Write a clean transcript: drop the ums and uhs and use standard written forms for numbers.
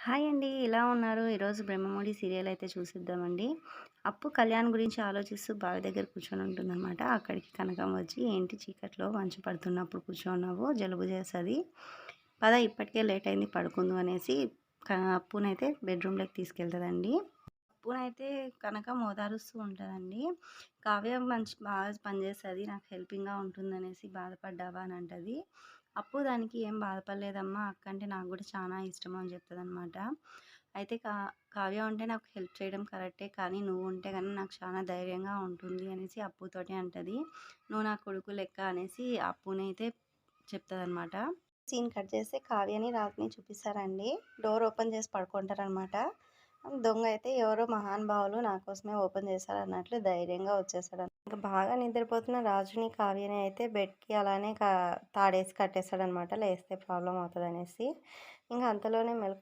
Hi అండి. ఎలా ఉన్నారు? ఈరోజు 'బ్రహ్మముడి' సీరియల్ అయితే చూసేద్దామండి. అప్పు కళ్యాణ్ గురించి ఆలోచిస్తూ బావి దగ్గర కూర్చొని ఉంటుందనమాట. అక్కడికి కనకం వచ్చి, "ఏంటి చీకట్లో మంచు పడుతున్నప్పుడు కూర్చున్నావు? జలుబు చేస్తది. పద ఇప్పటికే లేట్ అయింది పడుకుందువు" అనేసి అప్పునైతే బెడ్‌రూమ్‌లోకి తీసుకెళ్తదండి. అప్పునైతే కనకం ఓదారుస్తూ ఉంటదండి. "కావ్య బాగా పనిచేస్తది. నాకు హెల్పింగ్‌గా ఉంటుందనేసి బాధపడ్డావా?" అని అంటది. అప్పు దానికి "ఏం బాధపడలేదమ్మా. అక్క అంటే నాకు కూడా చాలా ఇష్టం" అని చెప్తదనమాట. అయితే కావ్య ఉంటే నాకు హెల్ప్ చేయడం కరెక్టే. కానీ నువ్వు ఉంటే గనుక నాకు చాలా ధైర్యంగా ఉంటుంది అనేసి అప్పుతోటి అంటది. "నువ్వు నా కొడుకు లెక్క" అనేసి అప్పునైతే చెప్తదనమాట. సీన్ కట్ చేస్తే కావ్యని, రాజ్‌ని చూపిస్తారండి. డోర్ ఓపెన్ చేసి పడుకుంటారనమాట. దొంగ అయితే ఎవరో మహానుభావులు నా కోసమే ఓపెన్ చేశారన్నట్లు ధైర్యంగా వచ్చేసాడు. ఇంక బాగా నిద్రపోతున్న రాజుని, కావ్యని అయితే బెడ్‌కి అలానే తాడేసి కట్టేస్తాడనమాట. లేస్తే ప్రాబ్లమ్ అవుతదనేసి. ఇంక అంతలోనే మెలుకువ